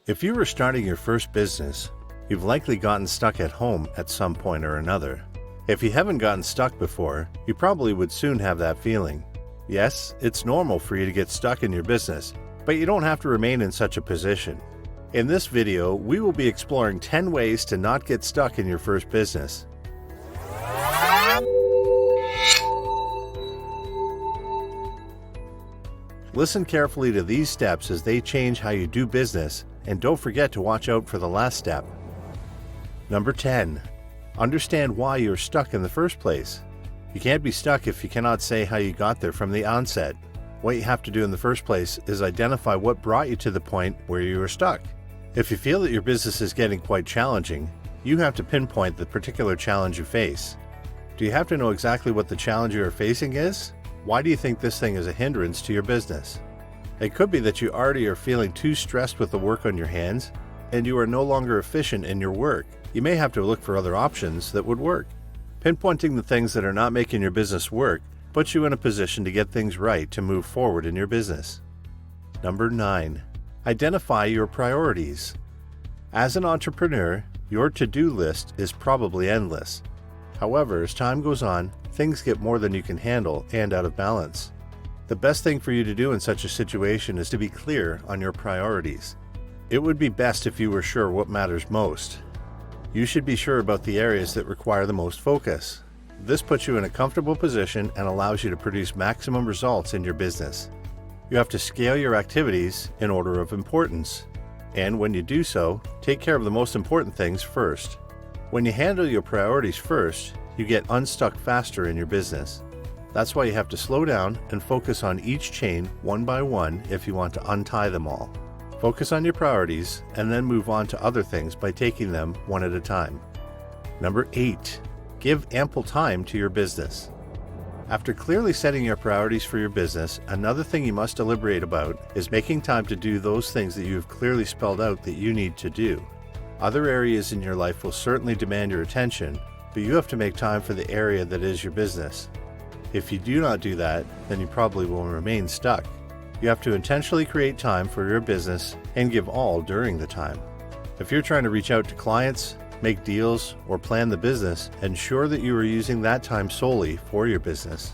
If you were starting your first business, you've likely gotten stuck at home at some point or another. If you haven't gotten stuck before, you probably would soon have that feeling. Yes, it's normal for you to get stuck in your business, but you don't have to remain in such a position. In this video, we will be exploring 10 ways to not get stuck in your first business. Listen carefully to these steps as they change how you do business, and don't forget to watch out for the last step. Number 10. Understand why you're stuck in the first place. You can't be stuck if you cannot say how you got there from the onset. What you have to do in the first place is identify what brought you to the point where you are stuck. If you feel that your business is getting quite challenging, you have to pinpoint the particular challenge you face. Do you have to know exactly what the challenge you are facing is? Why do you think this thing is a hindrance to your business? It could be that you already are feeling too stressed with the work on your hands, and you are no longer efficient in your work. You may have to look for other options that would work. Pinpointing the things that are not making your business work puts you in a position to get things right to move forward in your business. Number 9. Identify your priorities. As an entrepreneur, your to-do list is probably endless. However, as time goes on, things get more than you can handle and out of balance. The best thing for you to do in such a situation is to be clear on your priorities. It would be best if you were sure what matters most. You should be sure about the areas that require the most focus. This puts you in a comfortable position and allows you to produce maximum results in your business. You have to scale your activities in order of importance, and when you do so, take care of the most important things first. When you handle your priorities first, you get unstuck faster in your business. That's why you have to slow down and focus on each chain one by one if you want to untie them all. Focus on your priorities and then move on to other things by taking them one at a time. Number 8. Give ample time to your business. After clearly setting your priorities for your business, another thing you must deliberate about is making time to do those things that you have clearly spelled out that you need to do. Other areas in your life will certainly demand your attention, but you have to make time for the area that is your business. If you do not do that, then you probably will remain stuck. You have to intentionally create time for your business and give all during the time. If you're trying to reach out to clients, make deals, or plan the business, ensure that you are using that time solely for your business.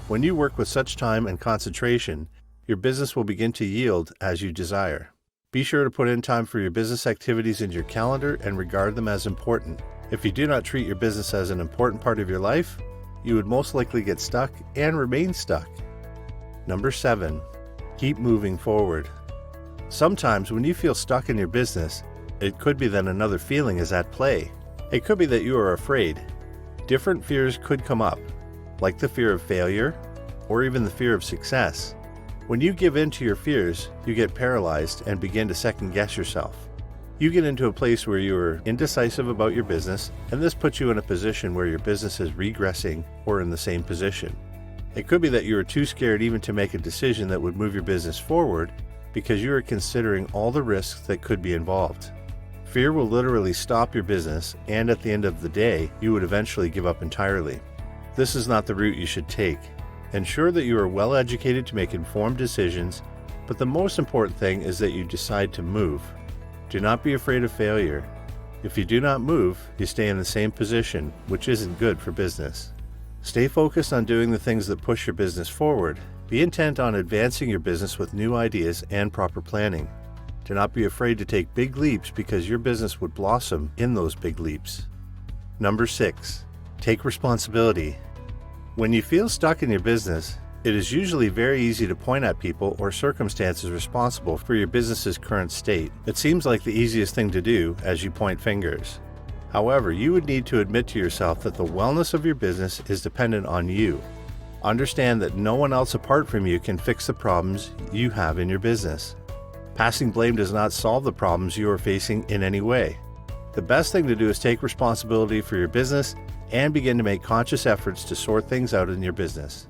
When you work with such time and concentration, your business will begin to yield as you desire. Be sure to put in time for your business activities in your calendar and regard them as important. If you do not treat your business as an important part of your life, you would most likely get stuck and remain stuck. Number 7. Keep moving forward. Sometimes when you feel stuck in your business, it could be that another feeling is at play. It could be that you are afraid. Different fears could come up, like the fear of failure or even the fear of success. When you give in to your fears, you get paralyzed and begin to second guess yourself. You get into a place where you are indecisive about your business, and this puts you in a position where your business is regressing or in the same position. It could be that you are too scared even to make a decision that would move your business forward because you are considering all the risks that could be involved. Fear will literally stop your business, and at the end of the day, you would eventually give up entirely. This is not the route you should take. Ensure that you are well educated to make informed decisions, but the most important thing is that you decide to move. Do not be afraid of failure. If you do not move, you stay in the same position, which isn't good for business. Stay focused on doing the things that push your business forward. Be intent on advancing your business with new ideas and proper planning. Do not be afraid to take big leaps because your business would blossom in those big leaps. Number 6. Take responsibility. When you feel stuck in your business, it is usually very easy to point at people or circumstances responsible for your business's current state. It seems like the easiest thing to do as you point fingers. However, you would need to admit to yourself that the wellness of your business is dependent on you. Understand that no one else apart from you can fix the problems you have in your business. Passing blame does not solve the problems you are facing in any way. The best thing to do is take responsibility for your business and begin to make conscious efforts to sort things out in your business.